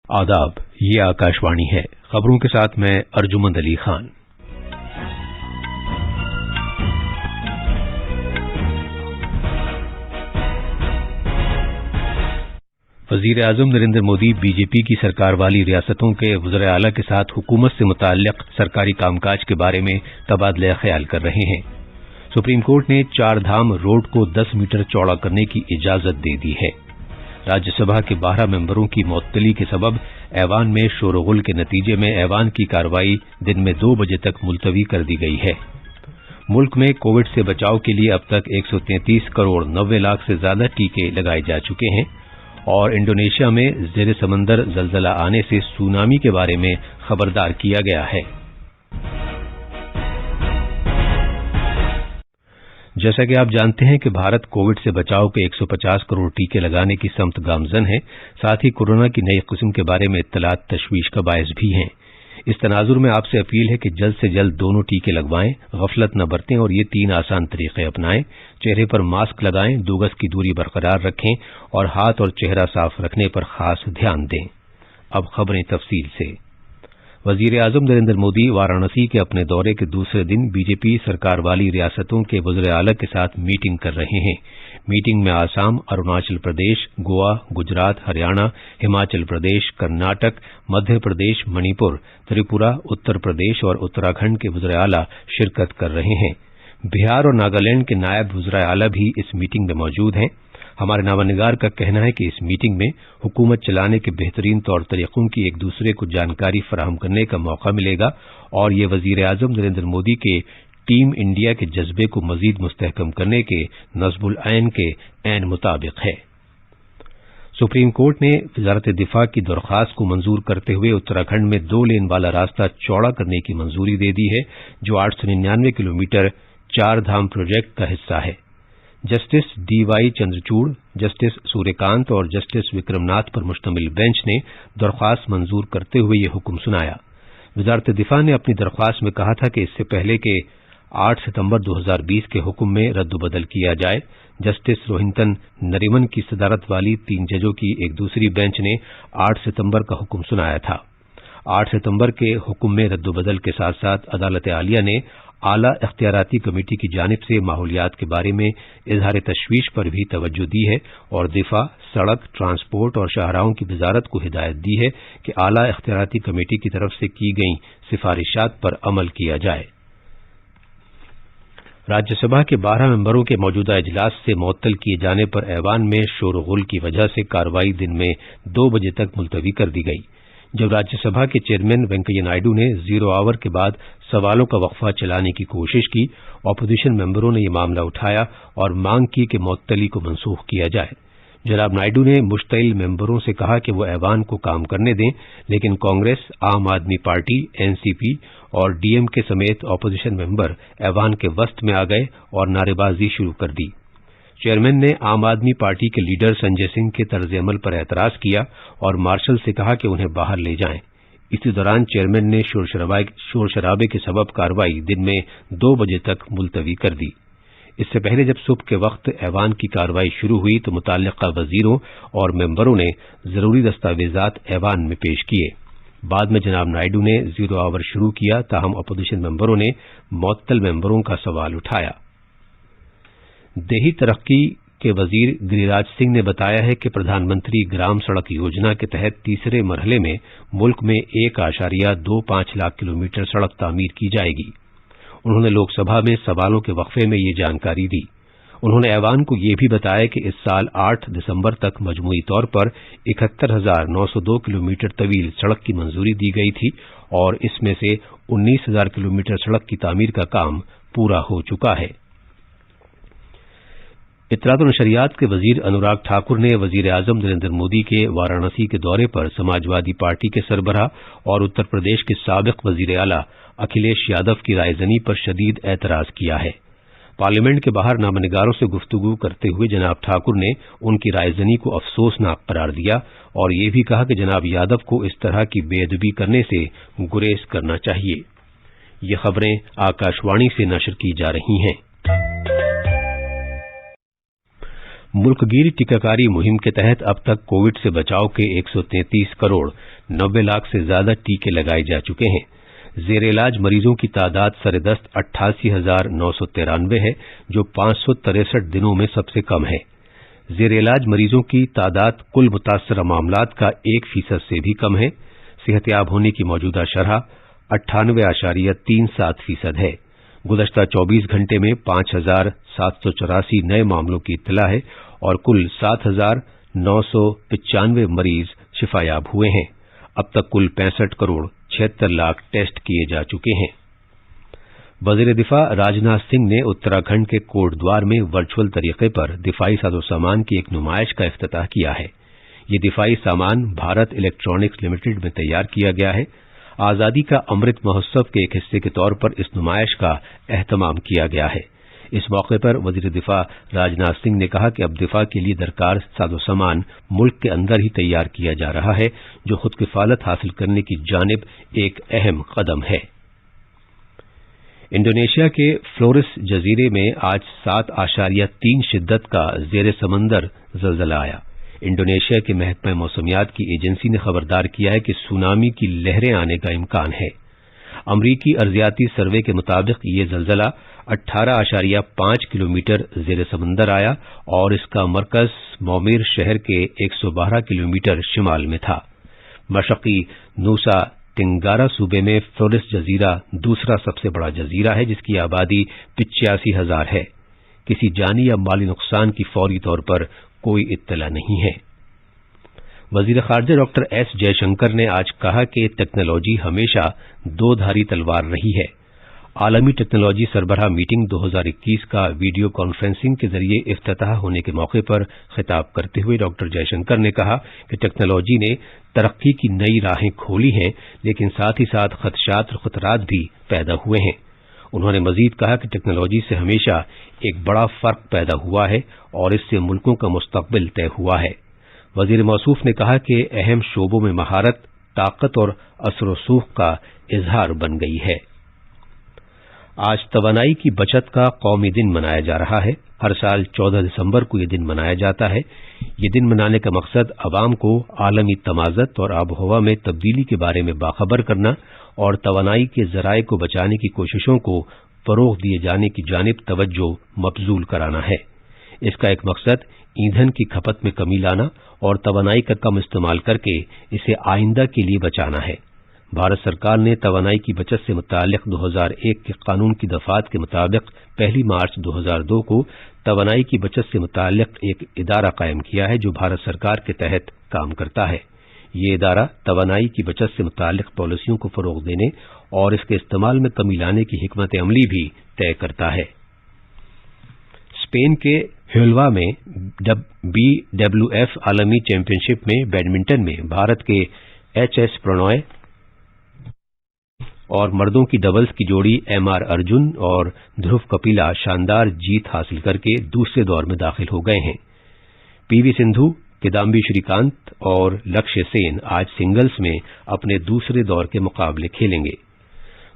आदाब, ये आकाशवाणी है। खबरों के साथ मैं अर्जुमंद अली खान। वजीर आजम नरेंद्र मोदी बीजेपी की सरकार वाली रियासतों के वज़ीर आला के साथ हुकूमत से मुताल्लिक़ सरकारी कामकाज के बारे में तबादला ख्याल कर रहे हैं। सुप्रीम कोर्ट ने चार धाम रोड को 10 मीटर चौड़ा करने की इजाजत दे दी है। राज्यसभा के 12 मेंबरों की मुअत्तली के सबब ऐवान में शोरगुल के नतीजे में ऐवान की कार्रवाई दिन में 2 बजे तक मुलतवी कर दी गई है। मुल्क में कोविड से बचाव के लिए अब तक 133 करोड़ 90 लाख से ज्यादा टीके लगाए जा चुके हैं और इंडोनेशिया में ज़ेर समंदर जलजला आने से सुनामी के बारे में खबरदार किया गया है। जैसा कि आप जानते हैं कि भारत कोविड से बचाव के 150 करोड़ टीके लगाने की समत गामजन है। साथ ही कोरोना की नई किस्म के बारे में इत्तलात तशवीश का बायस भी हैं। इस तनाजुर में आपसे अपील है कि जल्द से जल्द दोनों टीके लगवाएं, गफलत न बरतें और ये 3 आसान तरीके अपनाएं। चेहरे पर मास्क लगाएं, 2 गज की दूरी बरकरार रखें और हाथ और चेहरा साफ रखने पर खास ध्यान दें। अब खबरें तफसील से। वजीर आजम नरेंद्र मोदी वाराणसी के अपने दौरे के दूसरे दिन बीजेपी सरकार वाली रियासतों के वज़ीर आला के साथ मीटिंग कर रहे हैं। मीटिंग में आसाम, अरुणाचल प्रदेश, गोवा, गुजरात, हरियाणा, हिमाचल प्रदेश, कर्नाटक, मध्य प्रदेश, मणिपुर, त्रिपुरा, उत्तर प्रदेश और उत्तराखंड के वज़ीर आला शिरकत कर रहे हैं। बिहार और नागालैंड के नायब वज़ीर आला भी इस मीटिंग में मौजूद हैं। हमारे नामानिगार का कहना है कि इस मीटिंग में हुकूमत चलाने के बेहतरीन तौर तरीकों की एक दूसरे को जानकारी फराहम करने का मौका मिलेगा और ये वजीर आजम नरेंद्र मोदी के टीम इंडिया के जज्बे को मजीद मुस्तहकम करने के नस्बुल ऐन के ऐन मुताबिक है। सुप्रीम कोर्ट ने वजारत दिफा की दरख्वास्त को मंजूर करते हुए उत्तराखंड में 2 लेन वाला रास्ता चौड़ा करने की मंजूरी दे दी है, जो 899 किलोमीटर 4 धाम प्रोजेक्ट का हिस्सा है। Justice DY Chandrachud, justice Suryakant और जस्टिस विक्रमनाथ पर मुश्तमिल बेंच ने दरख्वास्त मंजूर करते हुए ये हुक्म सुनाया। वजारत दिफा ने अपनी दरख्वास्त में कहा था कि इससे पहले के 8 सितंबर 2020 के हुक्म में रद्दबदल किया जाए। जस्टिस रोहिंटन नरीमन की सदारत वाली 3 जजों की एक दूसरी बेंच ने 8 सितंबर का हुक्म सुनाया था। 8 सितंबर के हुक्म में रद्दबदल के साथ साथ अदालत आलिया ने आला इख्तियाराती कमेटी की जानिब से माहौलियात के बारे में इजहार तशवीश पर भी तवज्जो दी है और दिफा, सड़क, ट्रांसपोर्ट और शाहराहों की वजारत को हिदायत दी है कि आला इख्तियाराती कमेटी की तरफ से की गई सिफारिशात पर अमल किया जाए। राज्यसभा के 12 मेंबरों के मौजूदा इजलास से मुअत्तल किए जाने पर ऐवान में शोरगुल की वजह से कार्रवाई दिन में 2 बजे तक मुलतवी कर दी गई। जब राज्यसभा के चेयरमैन वेंकैया नायडू ने 0 आवर के बाद सवालों का वक्फा चलाने की कोशिश की, अपोजिशन मेंबरों ने यह मामला उठाया और मांग की कि मुअत्तली को मनसूख किया जाए। जनाब नायडू ने मुश्तइल मेंबरों से कहा कि वो ऐवान को काम करने दें, लेकिन कांग्रेस, आम आदमी पार्टी, NCP और DMK समेत अपोजिशन मेंबर ऐवान के वस्त में आ गए और नारेबाजी शुरू कर दी। चेयरमैन ने आम आदमी पार्टी के लीडर संजय सिंह के तर्ज अमल पर एतराज किया और मार्शल से कहा कि उन्हें बाहर ले जाएं। इसी दौरान चेयरमैन ने शोर शराबे के सबब कार्रवाई दिन में 2 बजे तक मुलतवी कर दी। इससे पहले जब सुबह के वक्त ऐवान की कार्रवाई शुरू हुई तो मुताल्लिका वजीरों और मेंबरों ने जरूरी दस्तावेजात ऐवान में पेश किए। बाद में जनाब नायडू ने 0 आवर शुरू किया, ताहम अपोजिशन मेंबरों ने मुअत्तल मेंबरों का सवाल उठाया। देही तरक्की के वजीर गिरिराज सिंह ने बताया है कि प्रधानमंत्री ग्राम सड़क योजना के तहत तीसरे मरहले में मुल्क में 1.25 लाख किलोमीटर सड़क तामीर की जाएगी। उन्होंने लोकसभा में सवालों के वक्फे में ये जानकारी दी। उन्होंने ऐवान को ये भी बताया कि इस साल 8 दिसंबर तक मजमूई तौर पर 71,902 किलोमीटर तवील सड़क की मंजूरी दी गई थी और इसमें से 19,000 किलोमीटर सड़क की तामीर का काम पूरा हो चुका है। इत्तलात और नशरियात के वजीर अनुराग ठाकुर ने वजीर आजम नरेंद्र मोदी के वाराणसी के दौरे पर समाजवादी पार्टी के सरबराह और उत्तर प्रदेश के साबिक वजीर आला अखिलेश यादव की रायजनी पर शदीद एतराज किया है। पार्लियामेंट के बाहर नामनिगारों से गुफ्तगू करते हुए जनाब ठाकुर ने उनकी रायजनी को अफसोसनाक करार दिया और ये भी कहा कि जनाब यादव को इस तरह की बेअदबी करने से गुरेज करना चाहिए। ये खबरें आकाशवाणी से नशर की जा रही हैं। मुल्कगीर टीकाकारी मुहिम के तहत अब तक कोविड से बचाव के 133 करोड़ 90 लाख से ज्यादा टीके लगाए जा चुके हैं। जेर इलाज मरीजों की तादाद सरेदस्त 88,993 है, जो 563 दिनों में सबसे कम है। जेर इलाज मरीजों की तादाद कुल मुतासरा मामलात का 1% से भी कम है। सेहतयाब होने की मौजूदा शरह 98.37% है। गुज़श्ता 24 घंटे में 5,784 नए मामलों की इत्तला है और कुल 7,995 मरीज शिफायाब हुए हैं। अब तक कुल 65 करोड़ 76 लाख टेस्ट किए जा चुके हैं। वज़ीर दिफा राजनाथ सिंह ने उत्तराखंड के कोटद्वार में वर्चुअल तरीके पर दिफाई साजो सामान की एक नुमाइश का इफ्तिताह किया है। ये दिफाई सामान भारत इलेक्ट्रॉनिक्स लिमिटेड में तैयार किया गया है। आजादी का अमृत महोत्सव के एक हिस्से के तौर पर इस नुमाइश का एहतमाम किया गया है। इस मौके पर वज़ीर दिफा राजनाथ सिंह ने कहा कि अब दिफा के लिए दरकार साजो सामान मुल्क के अंदर ही तैयार किया जा रहा है, जो खुद किफालत हासिल करने की जानिब एक अहम कदम है। इंडोनेशिया के फ्लोरेस जजीरे में आज 7.3 शिद्दत का जेर समंदर जलजला आया। इंडोनेशिया के महकमा मौसमियात की एजेंसी ने खबरदार किया है कि सुनामी की लहरें आने का इम्कान है। अमरीकी अर्जियाती सर्वे के मुताबिक ये जलजला 18.5 किलोमीटर जेर समंदर आया और इसका मरकज मौमीर शहर के 112 किलोमीटर शिमाल में था। मशरकी नूसा टिंगारा सूबे में फ्लोरेस जजीरा दूसरा सबसे बड़ा जजीरा है, जिसकी आबादी 85,000 है। किसी जानी या माली नुकसान की फौरी तौर पर कोई इत्तला नहीं है। वजीर खारजा डॉक्टर एस जयशंकर ने आज कहा कि टेक्नोलॉजी हमेशा दो धारी तलवार रही है। आलमी टेक्नोलॉजी सरबराह मीटिंग 2021 का वीडियो कॉन्फ्रेंसिंग के जरिए इफ्तिताह होने के मौके पर खिताब करते हुए डॉक्टर जयशंकर ने कहा कि टेक्नोलॉजी ने तरक्की की नई राहें खोली हैं, लेकिन साथ ही साथ खदशात और खतरात भी पैदा हुए हैं। उन्होंने मजीद कहा कि टेक्नोलॉजी से हमेशा एक बड़ा फर्क पैदा हुआ है और इससे मुल्कों का मुस्तकबिल तय हुआ है। वजीर मौसूफ ने कहा कि अहम शोबों में महारत, ताकत और असर रसूख का इजहार बन गई है। आज तवानाई की बचत का कौमी दिन मनाया जा रहा है। हर साल 14 दिसंबर को यह दिन मनाया जाता है। ये दिन मनाने का मकसद अवाम को आलमी तमाज़त और आबोहवा में तब्दीली के बारे में बाखबर करना और तवानाई के जराये को बचाने की कोशिशों को फरोग़ दिए जाने की जानिब तवज्जो मबजूल कराना है। इसका एक मकसद ईंधन की खपत में कमी लाना और तवानाई का कम इस्तेमाल करके इसे आइंदा के लिए बचाना है। भारत सरकार ने तवानाई की बचत से मुताल्लिक़ 2001 के कानून की दफात के मुताबिक 1 मार्च 2002 को तवानाई की बचत से मुताल्लिक़ एक इदारा कायम किया है, जो भारत सरकार के तहत काम करता है। ये इदारा तवानाई की बचत से मुताल्लिक़ पॉलिसियों को फरोग़ देने और इसके इस्तेमाल में कमी लाने की हिकमत अमली भी तय करता है। स्पेन के ह्युएल्वा में BWF आलमी चैंपियनशिप में बैडमिंटन में भारत के HS प्रणॉय और मर्दों की डबल्स की जोड़ी MR अर्जुन और ध्रुव कपिला शानदार जीत हासिल करके दूसरे दौर में दाखिल हो गए हैं। PV सिंधु, किदाम्बी श्रीकांत और लक्ष्य सेन आज सिंगल्स में अपने दूसरे दौर के मुकाबले खेलेंगे।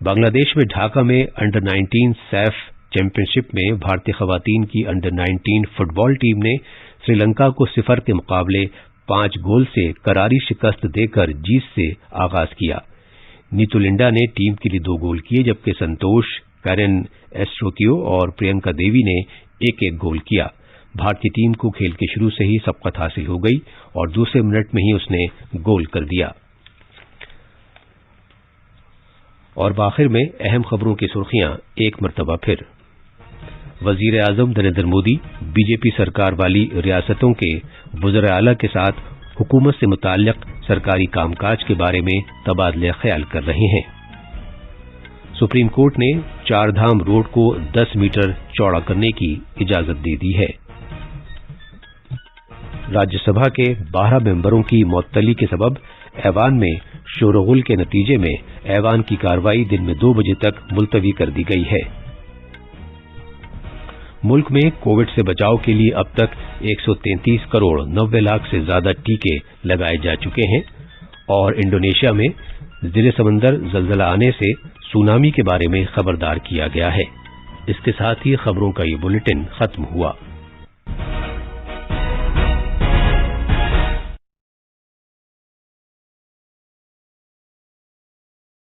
बांग्लादेश में ढाका में अंडर 19 सैफ चैंपियनशिप में भारतीय खवातीन की अंडर 19 फुटबॉल टीम ने श्रीलंका को 0 के मुकाबले 5 गोल से करारी शिकस्त देकर जीत से आगाज किया। नीतू लिंडा ने टीम के लिए 2 गोल किए, जबकि संतोष, कैरन एस्ट्रोकियो और प्रियंका देवी ने 1-1 गोल किया। भारतीय टीम को खेल के शुरू से ही सबकत हासिल हो गई और दूसरे मिनट में ही उसने गोल कर दिया। और आखिर में अहम खबरों की सुर्खियां एक मरतबा फिर। वजीर आजम नरेंद्र मोदी बीजेपी सरकार वाली रियासतों के वज़ीर आला के साथ हुकूमत से मुताल्लिक़ सरकारी कामकाज के बारे में तबादले ख्याल कर रहे हैं। सुप्रीम कोर्ट ने 4 धाम रोड को 10 मीटर चौड़ा करने की इजाजत दे दी है। राज्यसभा के 12 मेंबरों की मुअत्तली के सबब ऐवान में शोरगुल के नतीजे में ऐवान की कार्रवाई दिन में 2 बजे तक मुलतवी कर दी गई है। मुल्क में कोविड से बचाव के लिए अब तक 133 करोड़ 90 लाख से ज्यादा टीके लगाए जा चुके हैं और इंडोनेशिया में ज़ेरे समंदर जलजला आने से सुनामी के बारे में खबरदार किया गया है। इसके साथ ही खबरों का ये बुलेटिन खत्म हुआ।